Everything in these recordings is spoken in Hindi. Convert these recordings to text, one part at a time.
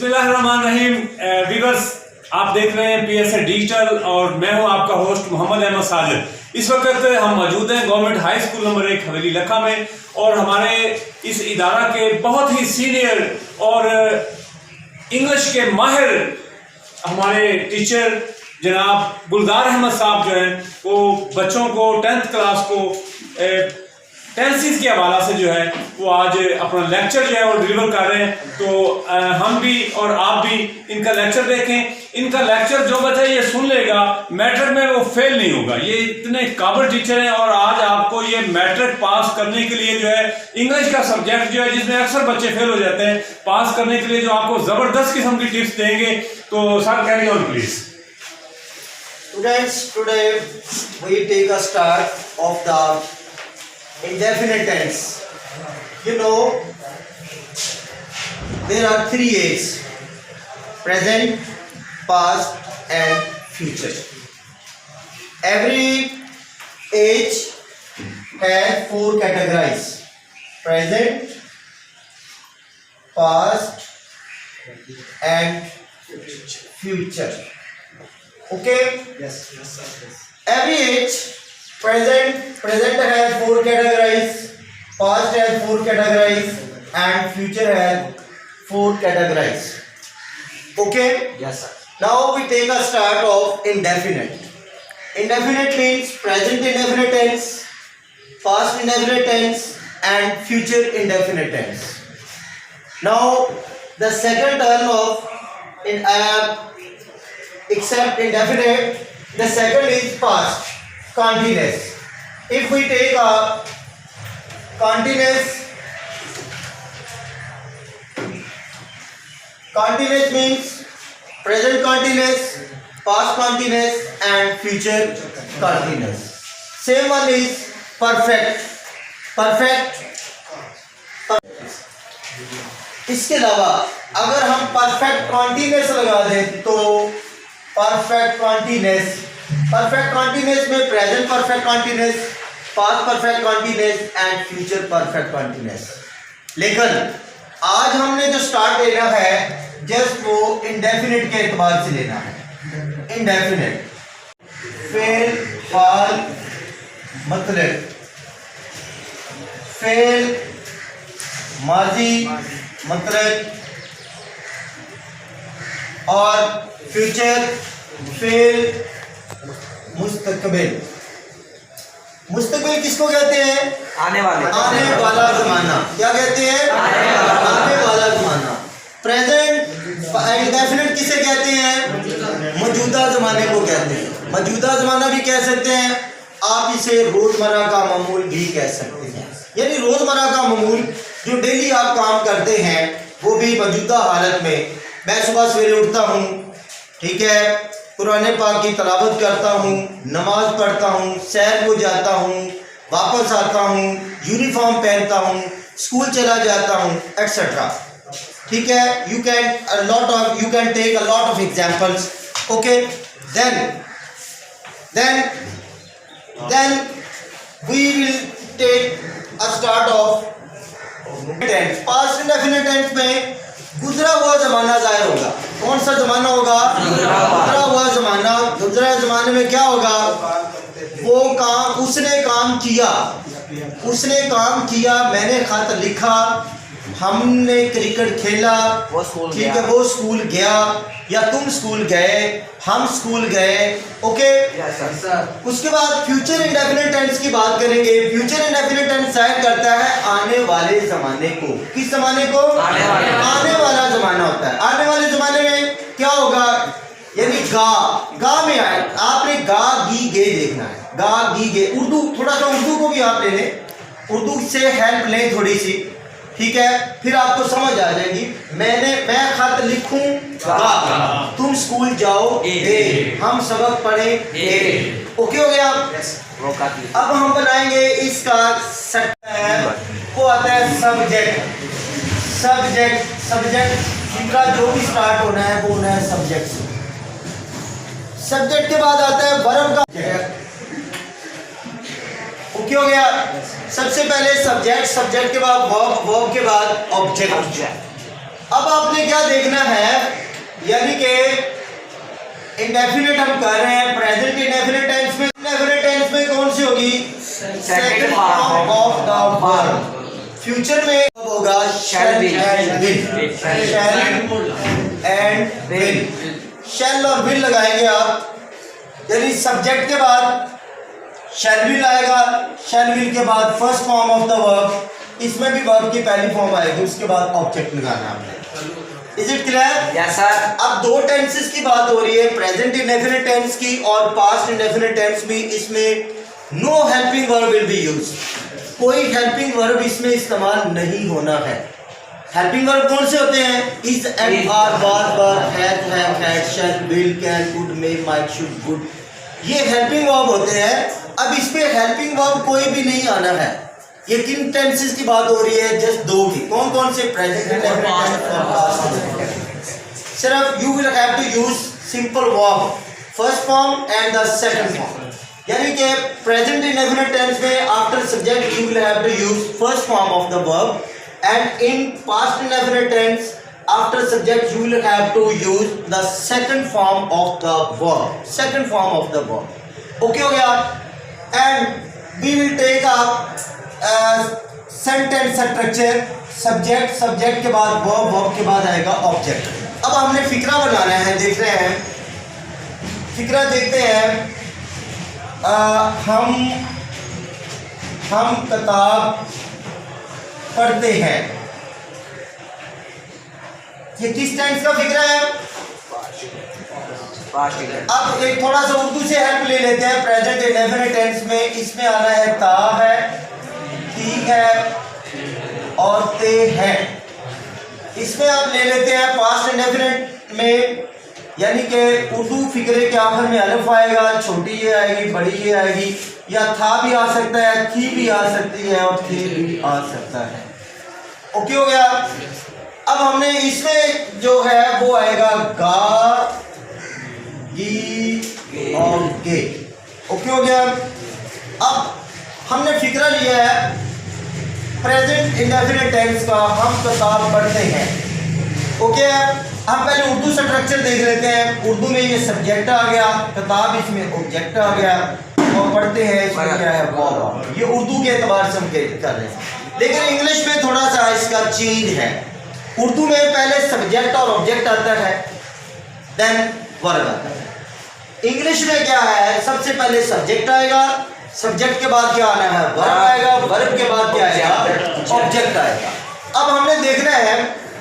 बिस्मिल्लाहिर्रहमानिर्रहीम। व्यूअर्स, आप देख रहे हैं PSA डिजिटल और मैं हूं आपका होस्ट मोहम्मद अहमद साजिद। इस वक्त हम मौजूद हैं गवर्नमेंट हाई स्कूल नंबर 1 हवेली लखा में और हमारे इस इदारा के बहुत ही सीनियर और इंग्लिश के माहिर हमारे टीचर जनाब गुलजार अहमद साहब जो हैं वो बच्चों को 10th क्लास को टेंसेस के हवाला से जो है वो आज अपना लेक्चर जो है वो डिलीवर कर रहे हैं। तो हम भी और आप भी इनका लेक्चर देखें। इनका लेक्चर जो बच्चा ये सुन लेगा मैट्रिक में वो फेल नहीं होगा। ये इतने काबिल टीचर हैं और आज आपको ये मैट्रिक पास करने के लिए जो है इंग्लिश का सब्जेक्ट जो है जिसमें अक्सर बच्चे फेल हो जाते हैं, पास करने के लिए जो आपको जबरदस्त किस्म की टिप्स देंगे। तो sir carry on please. Students, today we take a start of the indefinite tense. You know, there are 3 A's: present, past and future. Every age has 4 categories: present, past and future. Okay? Yes, sir. Yes. Every age, present has 4 categories, past has 4 categories, and future has 4 categories. Okay? Yes, sir. Now we take a start of indefinite. Indefinite means present indefinite tense, past indefinite tense, and future indefinite tense. Now the second term of except indefinite, the second is past continuous. If we take a continuous means present continuous, past continuous and future continuous. Same one is perfect. इसके अलावा अगर हम परफेक्ट कॉन्टिन्यूस लगा दें तो परफेक्ट कॉन्टिन्यूस में present perfect continuous, past perfect continuous and future perfect continuous. लेकिन आज हमने जो स्टार्ट लेना है जस्ट वो इंडेफिनिट के एतबार से लेना है। इंडेफिनिट फेल, फाल, मतलब फेल, माजी, मतलब और फ्यूचर, फेल, मुस्तकबिल। मुस्तकबिल किसको कहते हैं? आने वाला जमाना। क्या कहते हैं? आने वाला जमाना। प्रेजेंट इंडेफिनिट किसे कहते हैं? मौजूदा जमाने को कहते हैं। मौजूदा जमाना भी कह सकते हैं, आप इसे रोजमर्रा का मामूल भी कह सकते हैं। यानी रोजमर्रा का मामूल जो डेली आप काम करते हैं वो भी मौजूदा हालत में। मैं सुबह सवेरे उठता हूँ, ठीक है, कुरान पाक की तलावत करता हूँ, नमाज पढ़ता हूँ, सैर को जाता हूँ, वापस आता हूँ, यूनिफॉर्म पहनता हूँ, स्कूल चला जाता हूँ, एक्सेट्रा। ठीक है, you can take a lot of examples. Okay, then we will take a start of tense. Past indefinite tense में गुजरा हुआ जमाना जाहिर होगा। कौन सा जमाना होगा? गुजरा हुआ जमाना। गुजरा जमाने में क्या होगा? वो काम, उसने काम किया, मैंने खत लिखा, हमने क्रिकेट खेला, ठीक है, वो स्कूल गया या तुम स्कूल गए, हम स्कूल गए। ओके, उसके बाद फ्यूचर इंडेफिनिट टेंस की बात करेंगे। फ्यूचर इंडेफिनिट टेंस जाहिर करता है आने वाले जमाने को। किस जमाने को? आने वाला जमाना होता है। आने वाले जमाने में क्या होगा? यानी गा में आए, आपने गा गी गे देखना है। गा गी गे, उर्दू, थोड़ा सा उर्दू को भी आप ले लें, उर्दू से हेल्प लें थोड़ी सी, ठीक है, फिर आपको समझ आ जाएगी। मैं खत लिखूं गा, तुम स्कूल जाओ ए, हम सबक पढ़े ए। ओके हो गया? अब हम बनाएंगे इसका वो आता है सब्जेक्ट का जो भी स्टार्ट होना है वो होना है सब्जेक्ट से। सब्जेक्ट के बाद आता है वर्ब का। ओके हो गया? सबसे पहले सब्जेक्ट के बाद वर्ब के बाद ऑब्जेक्ट। अब आपने क्या देखना है, यानी कि इंडेफिनिट हम कर रहे हैं, प्रेजेंट इंडेफिनिट टेंस में, इंडेफिनिट टेंस में कौन सी होगी, second form of the verb. Future में होगा शैल and will, shell and will, शैल और विल लगाएंगे आप, यानी सब्जेक्ट के बाद शैल विल आएगा, शैल विल के बाद first form of the verb, इसमें भी वर्ब की पहली फॉर्म आएगी, उसके बाद ऑब्जेक्ट लगाना आपने। Is it clear? Yes sir. अब दो टेंसेस की बात हो रही है, प्रेजेंट इंडेफिनिट टेंस की और पास्ट इंडेफिनिट टेंस भी। इसमें no helping verb will be use, कोई हेल्पिंग वर्ब इसमें इस्तेमाल नहीं होना है। हेल्पिंग वर्ब कौन से होते हैं, is and are, was were, have had, shall, will, can, could, may, might, should, would, ये हेल्पिंग वर्ब होते हैं। अब इस पे हेल्पिंग वर्ब कोई भी नहीं आना है। ये किन टेंसेस की बात हो रही है, जस्ट दो की, कौन कौन से, प्रेजेंट इंडेफिनिट और पास्ट। सिर्फ you will have to use simple verb, first form and the second form, यानी कि प्रेजेंट इंडेफिनिट टेंस में after subject you will have to use first form of the verb, and in past indefinite tense after subject you will have to use the second form of the verb, second form of the verb. Okay हो गया? And we will take up sentence structure, subject, subject के बाद verb, verb के बाद आएगा object. अब हमने फिक्रा बनाना है, देख रहे हैं फिक्रा, देखते हैं। हम किताब पढ़ते हैं, ये किस टेंस का फिक्रा है, अब एक थोड़ा सा उर्दू से हेल्प ले लेते हैं। प्रेजेंट इंडेफिनिट टेंस में इसमें आना है ता है, ती है और ते है। इसमें आप ले लेते हैं पास्ट इंडेफिनिट में, यानी कि उर्दू फिक्रे के आखिर में अलिफ आएगा, छोटी ये आएगी, बड़ी ये आएगी, या था भी आ सकता है, थी भी आ सकती है और थे भी आ सकता है। ओके हो गया? अब हमने इसमें जो है वो आएगा गा, गी और गे। ओके हो गया? अब हमने फिक्रा लिया है प्रेजेंट इंडेफिनिट टेंस का, हम किताब पढ़ते हैं। ओके, हम पहले उर्दू स्ट्रक्चर देख लेते हैं। उर्दू में ये सब्जेक्ट आ गया, किताब इसमें ऑब्जेक्ट आ गया, और पढ़ते हैं इसमें क्या है वर्ब। ये उर्दू के एतबार से हम कर रहे हैं, लेकिन इंग्लिश में थोड़ा सा इसका चेंज है। उर्दू में पहले सब्जेक्ट और ऑब्जेक्ट आता है, देन वर्ब आता है। इंग्लिश में क्या है, सबसे पहले सब्जेक्ट आएगा, सब्जेक्ट के बाद क्या आना है, वर्ब आएगा, वर्ब के बाद क्या आएगा, ऑब्जेक्ट आएगा। अब हमने देखना है,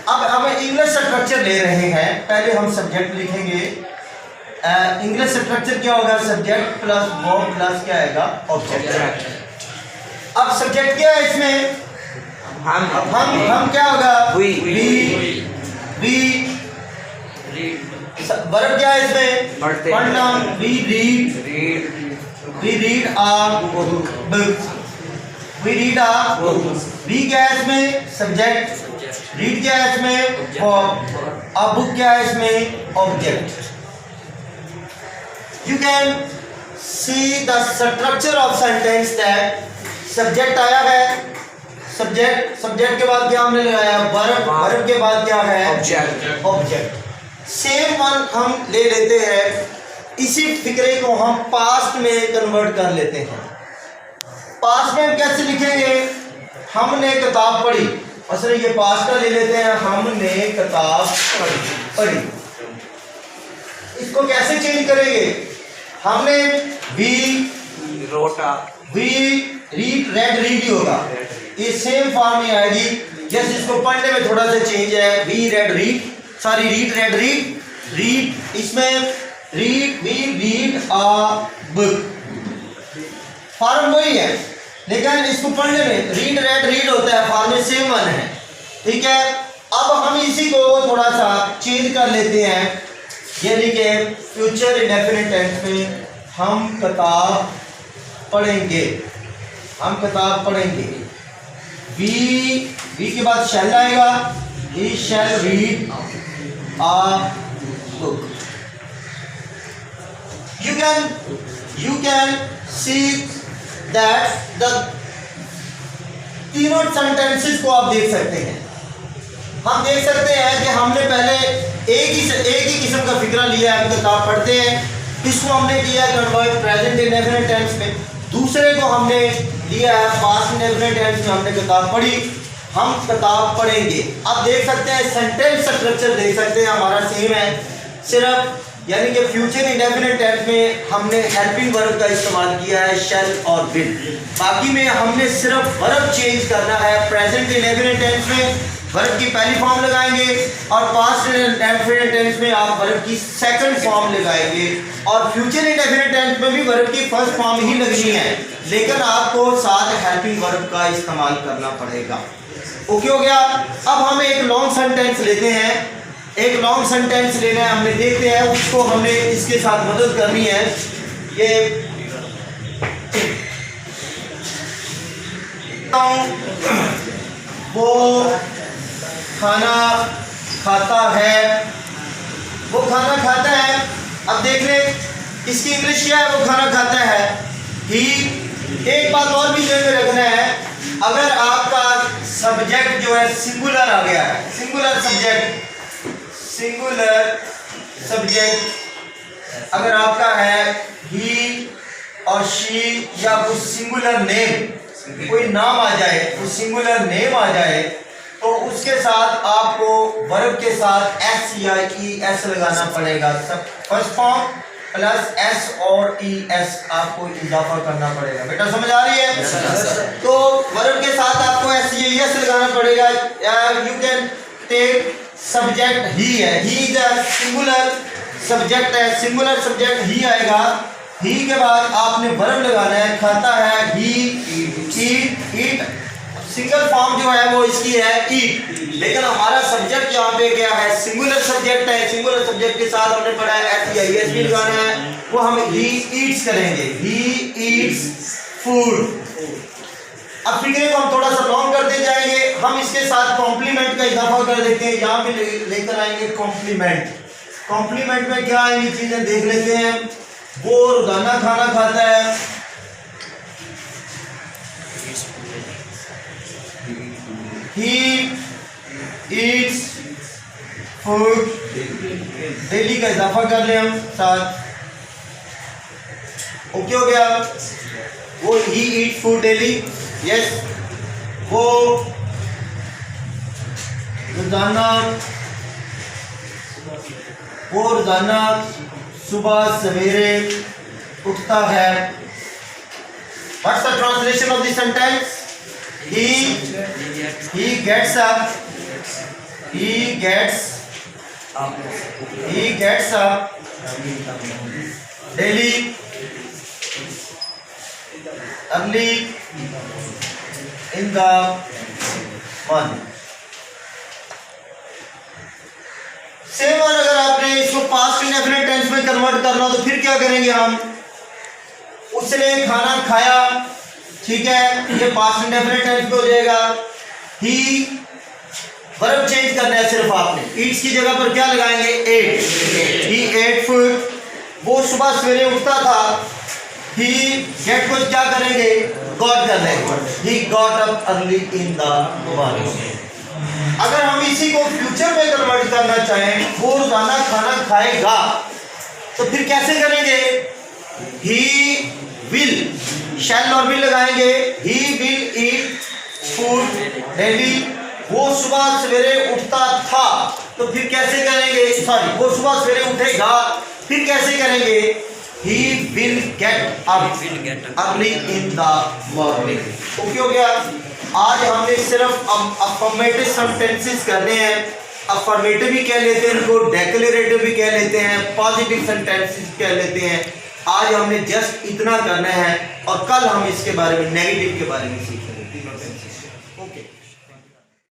अब हम इंग्लिश स्ट्रक्चर ले रहे हैं। पहले हम सब्जेक्ट लिखेंगे, इंग्लिश स्ट्रक्चर क्या होगा, सब्जेक्ट प्लस वर्ब प्लस क्या आएगा, ऑब्जेक्ट। अब सब्जेक्ट क्या है इसमें, हम क्या होगा, वी। वर्ब क्या है इसमें, पढ़ना, we read a book, we read a book. We क्या है इसमें, सब्जेक्ट, रीड क्या है इसमें, वर्ब, आ बुक क्या है इसमें, object. You can see the structure of sentence that subject आया है, सब्जेक्ट के बाद क्या हमने लगाया, वर्ब, वर्ब के बाद क्या है, ऑब्जेक्ट। सेम वन हम ले लेते हैं, इसी फिक्रे को हम पास्ट में कन्वर्ट कर लेते हैं। पास्ट में हम कैसे लिखेंगे, हमने किताब पढ़ी, असल ये पास्ट का ले लेते हैं, हमने किताब पढ़ी। इसको कैसे चेंज करेंगे, हमने वी रीड, रेड रीड ही होगा, ये सेम फॉर्म में आएगी। जैसे इसको पढ़ने में थोड़ा सा चेंज है, we read read, sorry read red read, इसमें read we read a book, form वही है, लेकिन इसको पढ़ने में रीड रेड रीड होता है, फॉर्म में सेम वन है। ठीक है, अब हम इसी को थोड़ा सा चेंज कर लेते हैं, यानी कि फ्यूचर इंडेफिनिट टेंस में हम किताब पढ़ेंगे, हम किताब पढ़ेंगे। वी के बाद शैल आएगा, we shall read a book. You can see that the तीनों सेंटेंसेस को आप देख सकते हैं। हम देख सकते हैं कि हमने पहले एक ही किस्म का फिक्रा लिया है, हम किताब पढ़ते हैं, इसको हमने किया है कन्वर्ट प्रेजेंट इंडेफिनिट टेंस में। दूसरे को हमने लिया है पास्ट इंडेफिनिट टेंस में, हमने किताब पढ़ी, हम किताब पढ़ेंगे। अब देख सकते हैं सेंटेंस स्ट्रक्चर देख सकते हैं हमारा सेम है, सिर्फ यानी कि फ्यूचर इंडेफिनिट टेंस में हमने हेल्पिंग वर्ब का इस्तेमाल किया है शैल और विल। बाकी में हमने सिर्फ वर्ब चेंज करना है। प्रेजेंट इंडेफिनिट टेंस में वर्ब की पहली फॉर्म लगाएंगे और पास्ट इंडेफिनिट टेंस में आप वर्ब की सेकंड फॉर्म लगाएंगे, और फ्यूचर इंडेफिनिट टेंस में भी वर्ब की फर्स्ट फॉर्म ही लगनी है, लेकिन आपको साथ हेल्पिंग वर्ब का इस्तेमाल करना पड़ेगा। ओके हो गया। अब हम एक लॉन्ग सेंटेंस लेते हैं, एक लॉन्ग सेंटेंस लेना है, हमने देखते हैं उसको हमने इसके साथ मदद करनी है। ये वो खाना खाता है, वो खाना खाता है। अब देख ले इसकी इंग्लिश क्या है, वो खाना खाता है ही। एक बात और भी ध्यान में रखना है, अगर आपका सब्जेक्ट जो है सिंगुलर आ गया है, सिंगुलर सब्जेक्ट अगर आपका है ही और शी या कुछ सिंगुलर नेम, कोई नाम आ जाए, कुछ सिंगुलर नेम आ जाए, तो उसके साथ आपको वर्ब के साथ एस या ई एस लगाना पड़ेगा। सब फर्स्ट फॉर्म प्लस एस और ई एस आपको इजाफा करना पड़ेगा। बेटा समझ आ रही है? तो वर्ब के साथ आपको एस या ई एस लगाना पड़ेगा। यू कैन टेक सब्जेक्ट ही है, he is a singular subject है, सिंगुलर सब्जेक्ट ही आएगा। ही के बाद आपने वर्ब लगाना है, खाता है ही, ईट सिंगल फॉर्म जो है वो इसकी है ईट, लेकिन हमारा सब्जेक्ट यहाँ पे क्या है, सिंगुलर सब्जेक्ट है। सिंगुलर सब्जेक्ट के साथ हमने पढ़ा है एस या ई एस भी लगाना है, वो हम ही ईट्स करेंगे, ही ईट्स फूड। अब फिक्रे को हम थोड़ा सा लॉन्ग करते जाएंगे, हम इसके साथ कॉम्प्लीमेंट का इजाफा कर देते हैं। यहाँ पे लेकर आएंगे कॉम्प्लीमेंट। कॉम्प्लीमेंट में क्या आएंगी चीजें देख लेते हैं। वो रोजाना खाना खाता है, he eats food, डेली का इजाफा कर ले हम साथ। ओके हो गया। वो he eat food daily, yes. वो रोजाना सुबह सवेरे उठता है। What's the translation of the sentence? He gets up daily early in the morning। Same और अगर आपने इसको पास्ट इंडेफिनिट टेंस में कन्वर्ट करना तो फिर क्या करेंगे हम, उसने खाना खाया, ठीक है, ये पास्ट इंडेफिनिट टेंस पे हो जाएगा। ही वर्ब चेंज करना है सिर्फ आपने, ईट्स की जगह पर क्या लगाएंगे, एट। ही एट फूड, वो सुबह सवेरे उठता था। ही गेट को क्या करेंगे, गॉट कर लेंगे, he got up early in the morning. अगर हम इसी को फ्यूचर में कन्वर्ट करना चाहें, वो रोजाना खाना खाएगा, तो फिर कैसे करेंगे, ही विल, शैल और विल लगाएंगे। He will eat food daily, वो सुबह सवेरे उठता था, तो फिर कैसे करेंगे, सॉरी वो सुबह सवेरे उठेगा, फिर कैसे करेंगे, he will get up early in the morning. Okay हो गया। आज हमने सिर्फ अफर्मेटिव सेंटेंसेस करने हैं। अफर्मेटिव भी कह लेते हैं इनको, डेक्लेरेटिव भी कह लेते हैं, पॉजिटिव सेंटेंसेस कह लेते हैं। आज हमने जस्ट इतना करना है और कल हम इसके बारे में, नेगेटिव के बारे में सीखेंगे।